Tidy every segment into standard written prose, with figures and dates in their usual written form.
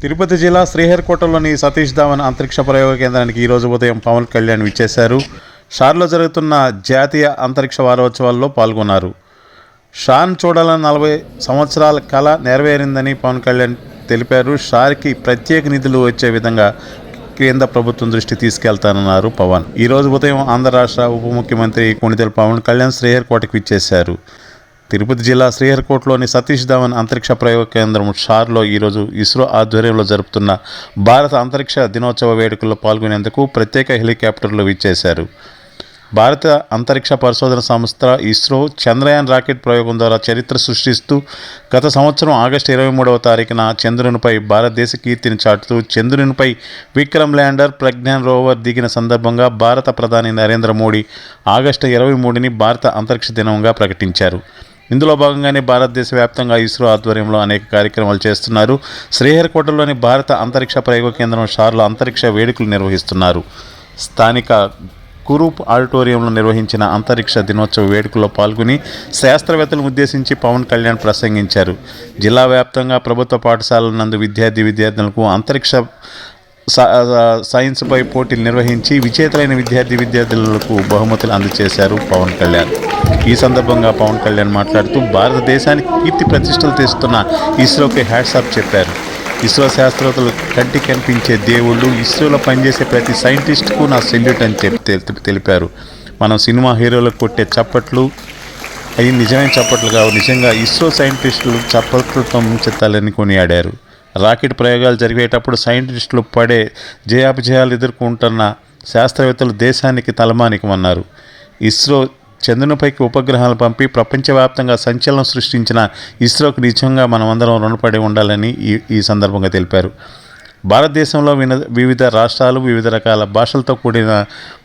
తిరుపతి జిల్లా శ్రీహరికోటలోని సతీష్ ధావన్ అంతరిక్ష ప్రయోగ కేంద్రానికి ఈరోజు ఉదయం పవన్ కళ్యాణ్ విచ్చేశారు. షార్లో జరుగుతున్న జాతీయ అంతరిక్ష వారోత్సవాల్లో పాల్గొన్నారు. షాను చూడాలని 40 సంవత్సరాల కళ నెరవేరిందని పవన్ కళ్యాణ్ తెలిపారు. షార్కి ప్రత్యేక నిధులు వచ్చే విధంగా కేంద్ర ప్రభుత్వం దృష్టి తీసుకెళ్తానన్నారు పవన్. ఈరోజు ఉదయం ఆంధ్ర రాష్ట్ర ఉప ముఖ్యమంత్రి కొణిదెల పవన్ కళ్యాణ్ శ్రీహరికోటకు విచ్చేశారు. తిరుపతి జిల్లా శ్రీహరికోటలోని సతీష్ ధావన్ అంతరిక్ష ప్రయోగ కేంద్రం షార్లో ఈరోజు ఇస్రో ఆధ్వర్యంలో జరుపుతున్న భారత అంతరిక్ష దినోత్సవ వేడుకల్లో పాల్గొనేందుకు ప్రత్యేక హెలికాప్టర్లు విచ్చేశారు. భారత అంతరిక్ష పరిశోధన సంస్థ ఇస్రో చంద్రయాన్ రాకెట్ ప్రయోగం ద్వారా చరిత్ర సృష్టిస్తూ గత సంవత్సరం ఆగస్టు 23వ తారీఖున చంద్రునిపై భారతదేశ కీర్తిని చాటుతూ చంద్రునిపై విక్రమ్ ల్యాండర్ ప్రజ్ఞాన్ రోవర్ దిగిన సందర్భంగా భారత ప్రధాని నరేంద్ర మోడీ ఆగస్టు 23ని భారత అంతరిక్ష దినంగా ప్రకటించారు. ఇందులో భాగంగానే భారతదేశ వ్యాప్తంగా ఇస్రో ఆధ్వర్యంలో అనేక కార్యక్రమాలు చేస్తున్నారు. శ్రీహరికోటలోని భారత అంతరిక్ష ప్రయోగ కేంద్రం షార్లో అంతరిక్ష వేడుకలు నిర్వహిస్తున్నారు. స్థానిక కురూప్ ఆడిటోరియంలో నిర్వహించిన అంతరిక్ష దినోత్సవ వేడుకల్లో పాల్గొని శాస్త్రవేత్తలను ఉద్దేశించి పవన్ కళ్యాణ్ ప్రసంగించారు. జిల్లా వ్యాప్తంగా ప్రభుత్వ పాఠశాలల నందు విద్యార్థులకు అంతరిక్ష సైన్స్పై పోటీలు నిర్వహించి విజేతలైన విద్యార్థులకు బహుమతులు అందజేశారు పవన్ కళ్యాణ్. ఈ సందర్భంగా పవన్ కళ్యాణ్ మాట్లాడుతూ భారతదేశానికి కీర్తి ప్రతిష్టలు తెస్తున్న ఇస్రోకి హ్యాట్సాప్ చెప్పారు. ఇస్రో శాస్త్రవేత్తలు కంటికి కనిపించే దేవుళ్ళు, ఇస్రోలో పనిచేసే ప్రతి సైంటిస్ట్కు నా సెల్యూట్ అని తెలిపారు. మనం సినిమా హీరోలకు కొట్టే చప్పట్లు అవి నిజమైన చప్పట్లు కావు, నిజంగా ఇస్రో సైంటిస్టులు చప్పట్లతో ముంచెత్తాలని కొనియాడారు. రాకెట్ ప్రయోగాలు జరిగేటప్పుడు సైంటిస్టులు పడే జయాపజయాలు ఎదుర్కొంటున్న శాస్త్రవేత్తలు దేశానికి తలమానికమన్నారు. ఇస్రో చంద్రునిపైకి ఉపగ్రహాలు పంపి ప్రపంచవ్యాప్తంగా సంచలనం సృష్టించిన ఇస్రోకి నిజంగా మనమందరం రుణపడి ఉండాలని ఈ సందర్భంగా తెలిపారు. భారతదేశంలో వివిధ రాష్ట్రాలు, వివిధ రకాల భాషలతో కూడిన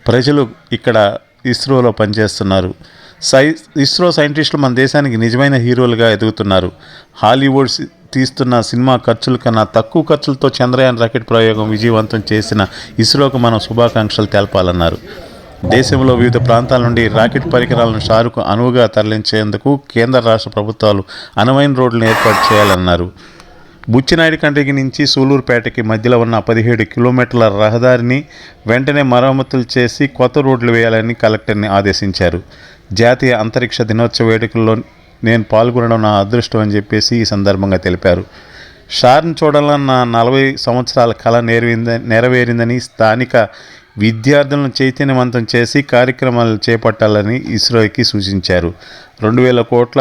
ప్రజలు ఇక్కడ ఇస్రోలో పనిచేస్తున్నారు. ఇస్రో సైంటిస్టులు మన దేశానికి నిజమైన హీరోలుగా ఎదుగుతున్నారు. హాలీవుడ్ తీస్తున్న సినిమా ఖర్చుల కన్నా తక్కువ ఖర్చులతో చంద్రయాన్ రాకెట్ ప్రయోగం విజయవంతం చేసిన ఇస్రోకు మనం శుభాకాంక్షలు తెలపాలన్నారు. దేశంలో వివిధ ప్రాంతాల నుండి రాకెట్ పరికరాలను షారుకు అనువుగా తరలించేందుకు కేంద్ర రాష్ట్ర ప్రభుత్వాలు అనువైన రోడ్లను ఏర్పాటు చేయాలన్నారు. బుచ్చినాయుడు కండ్రికి నుంచి సూలూరుపేటకి మధ్యలో ఉన్న 17 కిలోమీటర్ల రహదారిని వెంటనే మరమ్మతులు చేసి కొత్త రోడ్లు వేయాలని కలెక్టర్ని ఆదేశించారు. జాతీయ అంతరిక్ష దినోత్సవ వేడుకల్లో నేను పాల్గొనడం నా అదృష్టం అని చెప్పేసి ఈ సందర్భంగా తెలిపారు. షార్ను చూడాలన్న 40 సంవత్సరాల కళ నెరవేరిందని స్థానిక విద్యార్థులను చైతన్యవంతం చేసి కార్యక్రమాలు చేపట్టాలని ఇస్రోకి సూచించారు. 2000 కోట్ల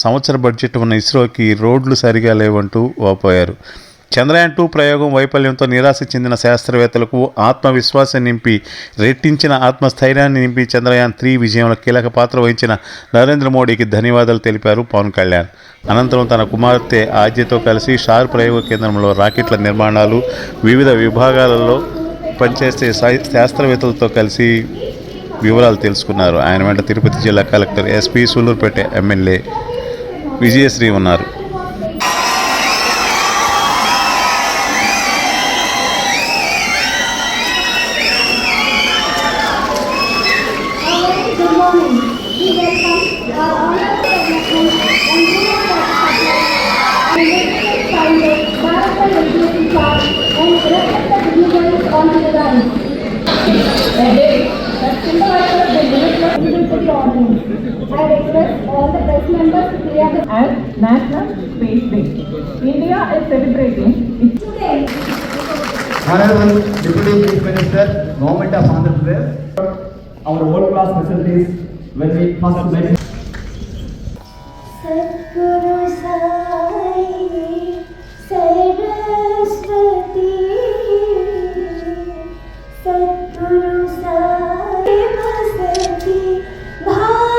సంవత్సర బడ్జెట్ ఉన్న ఇస్రోకి రోడ్లు సరిగా లేవంటూ వాపోయారు. చంద్రయాన్ 2 ప్రయోగం వైఫల్యంతో నిరాశ చెందిన శాస్త్రవేత్తలకు ఆత్మవిశ్వాసం నింపి, రెట్టించిన ఆత్మస్థైర్యాన్ని నింపి చంద్రయాన్ 3 విజయంలో కీలక పాత్ర వహించిన నరేంద్ర మోడీకి ధన్యవాదాలు తెలిపారు పవన్ కళ్యాణ్. అనంతరం తన కుమార్తె ఆద్యతో కలిసి షార్ ప్రయోగ కేంద్రంలో రాకెట్ల నిర్మాణాలు, వివిధ విభాగాలలో పనిచేసే శాస్త్రవేత్తలతో కలిసి వివరాలు తెలుసుకున్నారు. ఆయన వెంట తిరుపతి జిల్లా collector SP, Sullurpeta MLA Vijayashree ఉన్నారు. I request all the press members to clear the as National Space Day. India is celebrating its today. Honorable Deputy Chief Minister, Government of Andhra Pradesh, our world-class facilities when we first met. Sadguru Sai Saraswati, Sadguru Sai Vasati Bharati.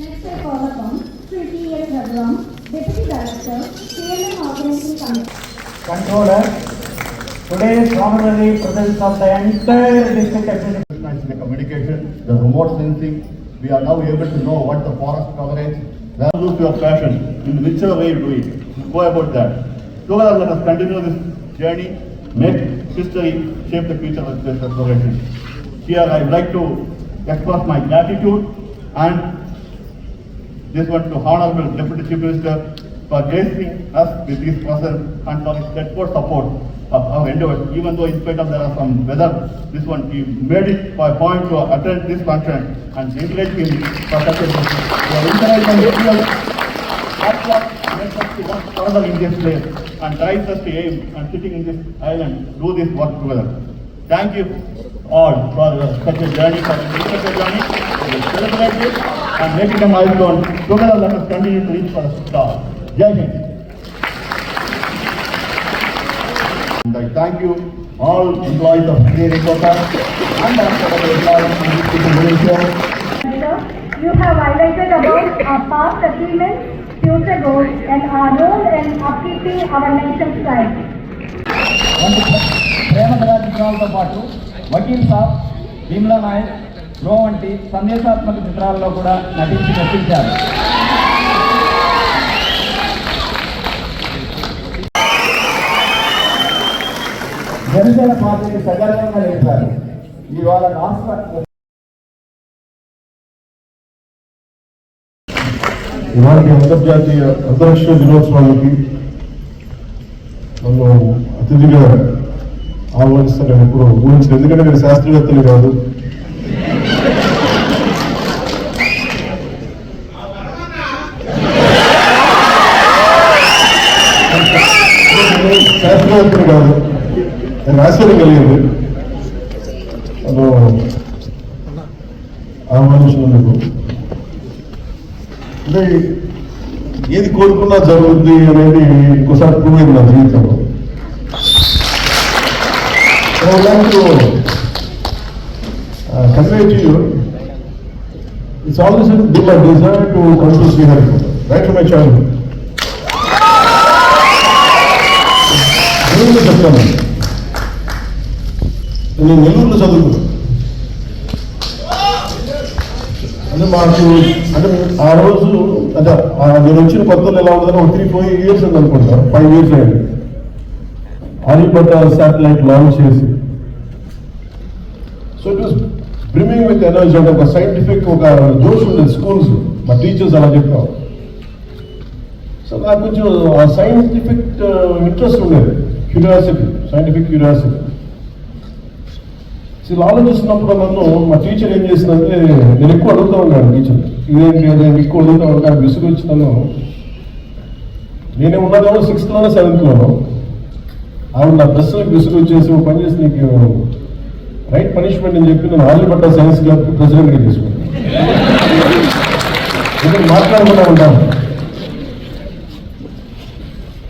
Next I call upon Pretty Raghuram, Deputy Director, CLM Organizing Committee. Controller, today's honorary presence of the entire district executive. The communication, the remote sensing, we are now able to know what the forest coverage, where lose your passion, in whichever way you do it. Go about that. Together let us continue this journey, make history, shape the future of this exploration. Here I would like to express my gratitude and this one to Honorable Deputy Chief Minister for gracing us with his presence and for his steadfast support of our endeavors. Even though in spite of there are some weather, this one he made it for a point to attend this function and encourage him for such a your encouragement makes us to work further in this place and drives us to aim and sitting in this island do this work together. Thank you all for such a journey, for such a journey. We will celebrate it and make it a milestone. Together let us continue to reach for the star. Jai Hind. And I thank you all employees of Sri Rekota and our employees of Malaysia. Sir, you have highlighted about our past achievements, future goals, and our role in upkeeping our nation's pride. ప్రేమ కథా చిత్రాలతో పాటు Vakeel Saab, Bheemla Naik, bro వంటి సందేశాత్మక చిత్రాల్లో కూడా నటించారు. జనసేన పార్టీని సగర్వంగా నిలిపారు. ఇవాళ రాష్ట్ర ఇవాళ అంతర్జాతీయ అంతరిక్ష దినోత్సవానికి నన్ను అతిథిగా ఆహ్వానిస్తాను ఎప్పుడు ఊహించిన, ఎందుకంటే మీరు శాస్త్రవేత్తలు కాదు, శాస్త్రవేత్తలు కాదు, నేను ఆశ్చర్యం కలిగింది నన్ను ఆహ్వానించినందుకు. అంటే ఏది కోరుకున్నా జరుగుద్ది అనేది ఇంకోసారి ప్రూవ్ అయింది నా జీవితంలో. convey to you, it's always been my desire to come to Sriharikota, right from my childhood. నేను చెప్తాను, నేను నెల్లూరులో చదువుకున్నాను. అంటే మాకు అంటే ఆ రోజు అంటే నేను వచ్చిన కొత్తలో ఎలా ఉంటుందని ఒక 3-4 years అని అనుకుంటా, 5 years అయింది. ఆర్యభట్ట శాటిలైట్ లాంచ్ చేసి, so it was brimming with energy. అంటే ఒక సైంటిఫిక్ ఒక జోష్ ఉండేది స్కూల్స్, మా టీచర్స్ అలా చెప్పాం. సో నాకు కొంచెం ఆ సైంటిఫిక్ ఇంట్రెస్ట్ ఉండేది, క్యూరియాసిటీ, సైంటిఫిక్ క్యూరియాసిటీ. ఇలా ఆలోచిస్తున్నప్పుడు నన్ను మా టీచర్ ఏం చేసిందంటే, నేను ఎక్కువ అడుగుతూ ఉన్నాను టీచర్, ఇదేంటి అదేంటి ఎక్కువ అడుగుతూ ఉంటాను. విసుగు వచ్చి నేనే ఉన్నదేమో 6th లోనో 7th లోనో, ఆవిడ నా ప్రశ్నలకు విసుగు వచ్చేసి ఒక పని చేసి నీకు రైట్ పనిష్మెంట్ అని చెప్పి నేను ఆర్యభట్ట సైన్స్ క్లబ్ ప్రెసిడెంట్గా తీసుకున్నాను. నేను మాట్లాడుకుంటూ ఉంటాను.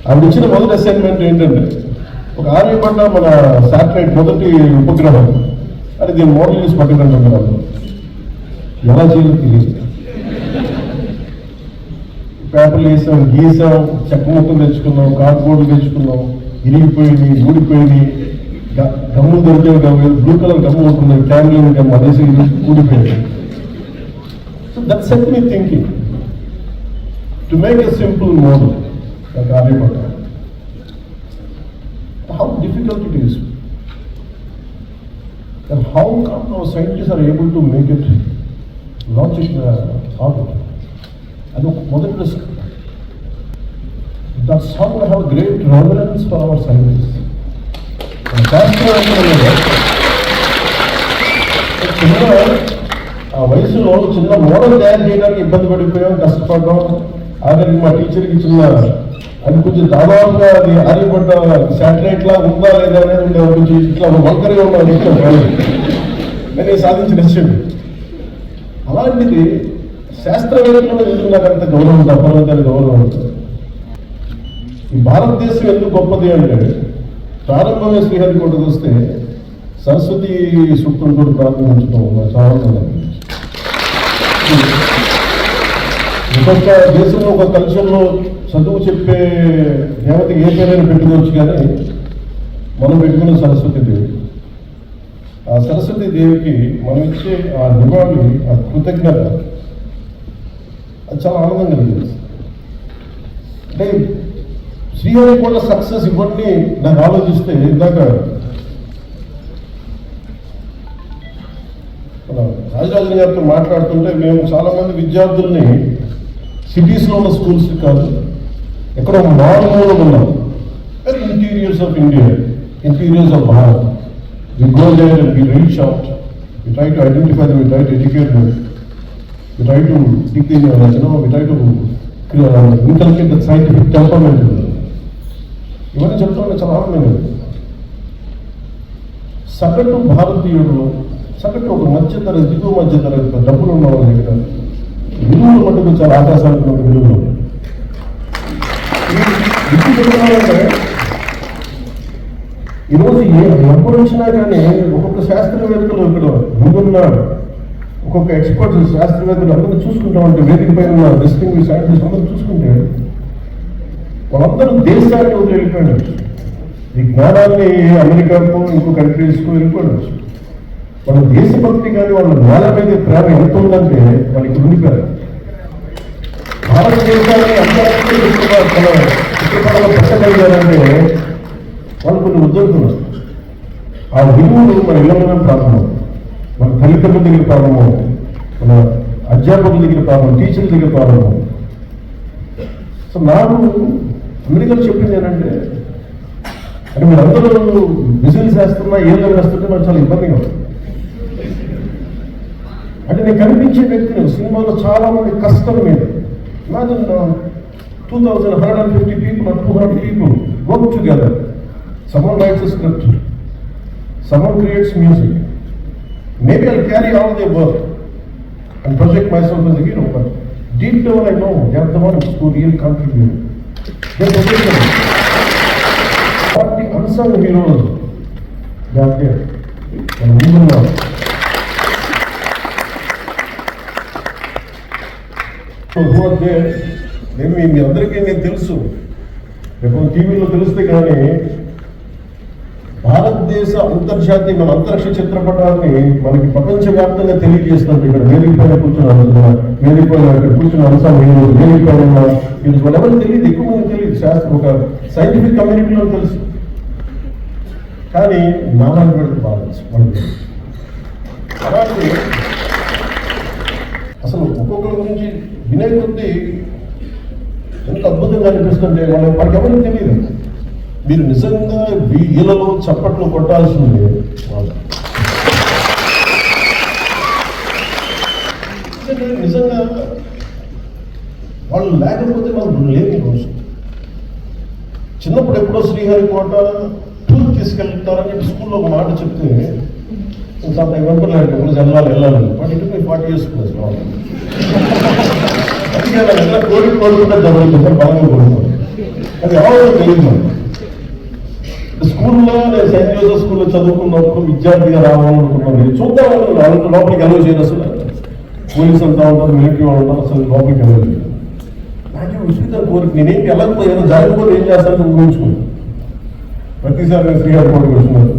ఆవిడ ఇచ్చిన మొదటి అసైన్మెంట్ ఏంటంటే, ఒక ఆర్యభట్ట మన శాటిలైట్ మొదటి ఉపగ్రహం అని దీన్ని మోడల్ చేసి పట్టుకుంటున్నాను. ఎలా చేయాలో తెలియదు. పేపర్లు వేసాం, గీసాం, చెక్క ముక్కలు తెచ్చుకున్నాం, కార్డ్బోర్డులు తెచ్చుకున్నాం, ఇరిగిపోయింది, ఊడిపోయింది, గమ్ము దొరికే గమ్ము, బ్లూ కలర్ గమ్ము ఉంటుంది, క్యాన్లిన్ గమ్ము, అదేసి ఊడిపోయింది. So that set me thinking to make a simple model like Aryabhata. How difficult it is, and how come our scientists are able to make it launch it orbit? And modern risk. That's how we have great reverence for our scientists. And ఆ వయసులో చిన్న model తయారు చేయడానికి ఇబ్బంది పడిపోయాం, కష్టపడ్డాం. ఆఖరికి మా టీచర్కి చిన్న అది కొంచెం దాదాపుగా అది ఆర్యభట్ట శాటిలైట్ లా ఉందా లేదా అనేది కొంచెం ఇట్లా వంకరగా ఉన్నది కానీ సాధించిన విషయం. అలాంటిది శాస్త్రవేత్తలు ఎందుకు నాకు అంత గౌరవం ఉంటుంది, అపరిమితమైన గౌరవం ఉంటుంది. ఈ భారతదేశం ఎందుకు గొప్పది అంటే, ప్రారంభమే శ్రీహరికోటకు వస్తే సరస్వతి సూక్తంతో ప్రారంభించడం చాలా ఒక్కొక్క దేశంలో ఒక కల్చర్లో చదువు చెప్పే దేవతకి ఏ పేరైనా పెట్టుకోవచ్చు, కానీ మనం పెట్టుకున్న సరస్వతి దేవి. ఆ సరస్వతి దేవికి మనం ఇచ్చే ఆ నివాళి, ఆ కృతజ్ఞత, అది చాలా ఆనందం కలిగింది. అంటే శ్రీహరికోట సక్సెస్ ఇవన్నీ నాకు ఆలోచిస్తే, ఇందాక రాజరాజన్ గారితో మాట్లాడుతుంటే, మేము చాలామంది విద్యార్థుల్ని సిటీస్లో ఉన్న స్కూల్స్ కాదు, ఎక్కడో మారుమూలలో ఉన్నాం, interiors of India, interiors of Bharat. We go there and we reach out, we try to identify them, we try to educate them, we try to dig in, we try to inculcate the scientific temperament in them. ఇవన్నీ చెప్తామని చాలా ఆనందంగా. సగటు భారతీయుడు, సగటు ఒక మధ్యతరగతి, దిగువ మధ్యతరగతి డబ్బులు ఉన్న వాళ్ళ దగ్గర విలువలు మటుకు చాలా ఆకాశాలకు విలువలు. ఈరోజు ఎప్పుడు వచ్చినా కానీ ఒక్కొక్క శాస్త్రవేత్తలు ఇక్కడ ముందున్నారు, ఒక్కొక్క ఎక్స్పర్ట్స్ శాస్త్రవేత్తలు అందరూ చూసుకుంటామంటే, వేదిక పైన ఉన్న డిస్టింగ్విష్ సైంటిస్ట్ అందరూ చూసుకుంటే, వాళ్ళందరూ దేశాన్ని వదిలి వెళ్ళిపోయాడు. ఈ జ్ఞానాన్ని అమెరికాకు, ఇంకో కంట్రీస్కు వెళ్ళిపోయాడు. వాళ్ళ దేశభక్తి కానీ వాళ్ళ నేల మీద ప్రేమ ఎంత ఉందంటే వాళ్ళకి ఉండిపోయారు. భారతదేశాన్ని అందరికీ చిత్రపటంలో పెట్టగలిగారంటే వాళ్ళు కొన్ని ఉద్యోగులు. ఆ విలువలు మన ఇళ్ళలోనే ప్రారంభం, మన తల్లిదండ్రుల దగ్గర ప్రారంభం, మన అధ్యాపకుల దగ్గర ప్రారంభం, టీచర్ల దగ్గర ప్రారంభం. సో నాకు అమెరికాలో చెప్పింది ఏంటంటే, అంటే మీరందరూ విజిల్స్ వేస్తున్నా, ఏదో వేస్తుంటే నాకు చాలా ఇబ్బందిగా ఉంది. అంటే నేను కనిపించే వ్యక్తిని సినిమాలో చాలా మంది కష్టం మీద, నాకు 2,150 people or 200 people work together. Someone writes a script, someone creates music. Maybe I'll carry all their work and project myself as a hero, but deep down I know they are the ones who really contribute. They are the but the unsung heroes, they are there. And even now, so who are there? Maybe మీ అందరికీ నేను తెలుసు, రేపు టీవీలో తెలిస్తే కానీ భారతదేశ అంతర్జాతీయ మన అంతరిక్ష చిత్రపటాన్ని మనకి ప్రపంచవ్యాప్తంగా తెలియజేస్తున్నట్టు ఇక్కడ వేదిక పైన కూర్చున్నారు, వేదిక పైన ఇక్కడ కూర్చున్న అంశాలు వేదిక పైన ఎవరికి తెలియదు, ఎక్కువ మంది తెలియదు. శాస్త్రం ఒక సైంటిఫిక్ కమ్యూనిటీలో తెలుసు, కానీ నామాన్ని పెడితే బాగా తెలుసు మనకి. అలాంటి అసలు ఒక్కొక్కరి గురించి వినే కొద్దీ ఎంత అద్భుతంగా అనిపిస్తుంటే వాళ్ళకి ఎవరికి తెలియదు. మీరు నిజంగా వీళ్ళలో చప్పట్లు కొట్టాల్సింది వాళ్ళు. నిజంగా వాళ్ళు లేకపోతే మనం లేని రోజు. చిన్నప్పుడు ఎప్పుడో శ్రీహరికోట టూర్ తీసుకెళ్తారని స్కూల్లో ఒక మాట చెప్తే ఇంకా వెంపర్లేదు వెళ్ళాలి, బట్ ఇటు 40 years ప్లస్ అందుకే కోరుకుంటే జరుగుతుంది, బలంగా కోరుకుంటారు. అది ఎవరో తెలియదు. స్కూల్లో నేను సెయింట్ జోసెఫ్ స్కూల్లో చదువుకున్నప్పుడు విద్యార్థిగా రావాలనుకున్నాను. చూద్దాం వాళ్ళ లోపలికి అలవ్ చేయదు. అసలు పోలీసు అంతా ఉంటారు, మిలిటరీ వాళ్ళు ఉంటారు, అసలు లోపలికి అలవ్ చేయదు. నాకు విశ్వవిద్యాలయం కోరిక, నేనేంటి వెళ్ళకపోయాను, జారిపోతే ఏం చేస్తాను ఊహించుకున్నాను. ప్రతిసారి నేను శ్రీహరికోటకు వచ్చినాను,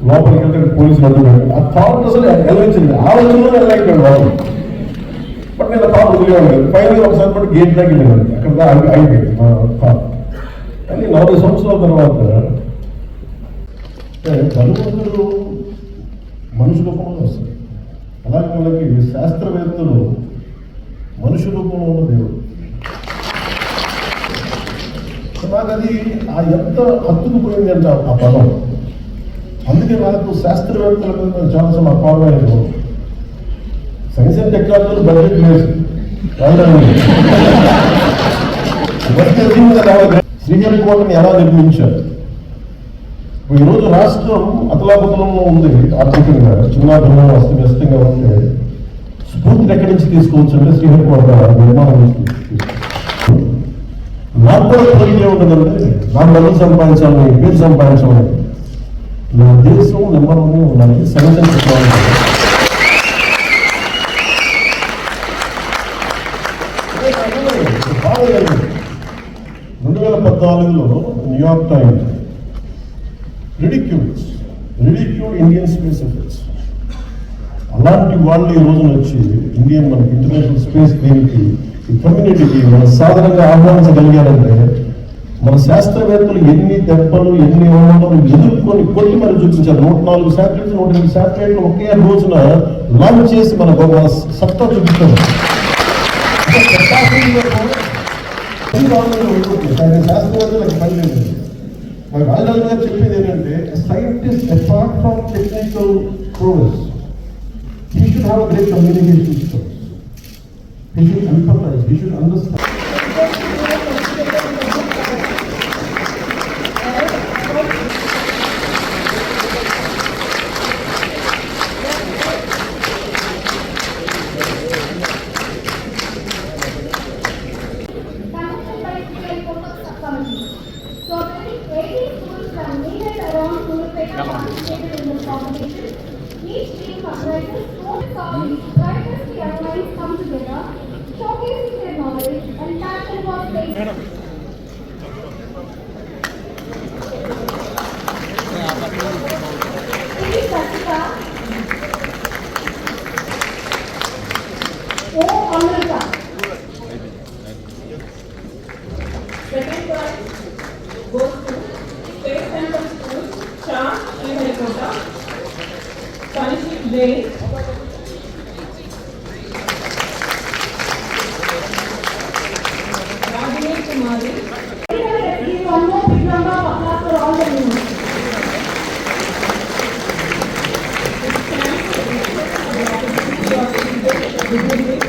లోపలికి వెళ్తే పోలీసులు అడ్డుకున్నాను. ఆ థాట్ అసలు వెళ్ళించింది, ఆలోచనలో వెళ్ళలేకపోయాను లోపల. బట్ నేను థాట్ వదిలేవాడు. ఫైనల్గా ఒకసారి బట్టి గేట్ దాకా వెళ్ళాను, అక్కడ అయిపోయింది మా థాట్. కానీ 40 సంవత్సరాల తర్వాత భగవంతుడు మనుషు రూపంలో వస్తుంది. అలాగే వాళ్ళకి శాస్త్రవేత్తలు మనుషు రూపంలో ఉన్న దేవుడు. నాకు అది ఎంత హత్తుకుపోయింది అంటే ఆ పదం. అందుకే నాకు శాస్త్రవేత్తల మీద చాలా అపారమైన సైన్స్ అండ్ టెక్నాలజీ బడ్జెట్ లేదు. శ్రీహరికోటని ఎలా నిర్మించారు? ఈరోజు రాష్ట్రం అతలాకుతలంలో ఉంది ఆర్థికంగా, చిన్నాభిన్నం అస్తవ్యస్తంగా ఉంటే స్ఫూర్తిని ఎక్కడి నుంచి తీసుకోవచ్చు అంటే శ్రీహరికోట నిర్మాణం నుంచి. నాకు కూడా కోరికలే ఉండదండి, నాకు డబ్బులు సంపాదించాలని, మీరు సంపాదించాలని. నా దేశం నెంబర్ 1 ఉండాలి సైన్స్ అండ్ టెక్నాలజీ. 2014లో New York Times ridicule Indian space efforts. అలాంటి వాళ్ళు ఈ రోజున వచ్చి ఇండియన్ మనకి ఇంటర్నేషనల్ స్పేస్ దీనికి ఈ కమ్యూనిటీకి మన సాధారణంగా ఆహ్వానించగలిగారంటే మన శాస్త్రవేత్తలు ఎన్ని దెబ్బలు ఎన్ని అవమానాలు ఎదుర్కొని కొట్టి మరి చూపించారు. 104 శాటిలైట్లు 108 శాటిలైట్లు ఒకే రోజున లాంచ్ చేసి మన సత్తా చూపించారు. శాస్త్రవేత్తలకు పని లేదు. రాజధాని గారు చెప్పేది ఏంటంటే scientist apart from technical progress he should have a great communication skills. He should empathize, he should understand. Conducted by State Focus Subcommittee. So, 18 schools from needed around Surapet participated in this competition. Each team comprises 4 colleagues, brightest young minds come together, showcasing their knowledge and passion for space. Sri Satika, O. Amrita. Second prize goes to State Central School, Shah and Helicopter. Kanishik Bailey. Rajini Kumari. Give one more big round of applause for all the winners.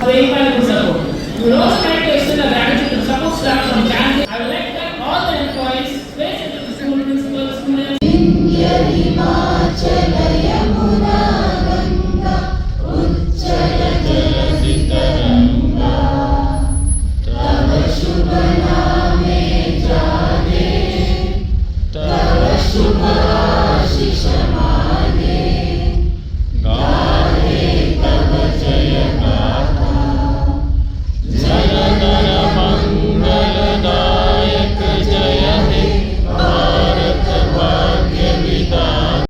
Very much support. We also like to extend a gratitude to support staff from Jack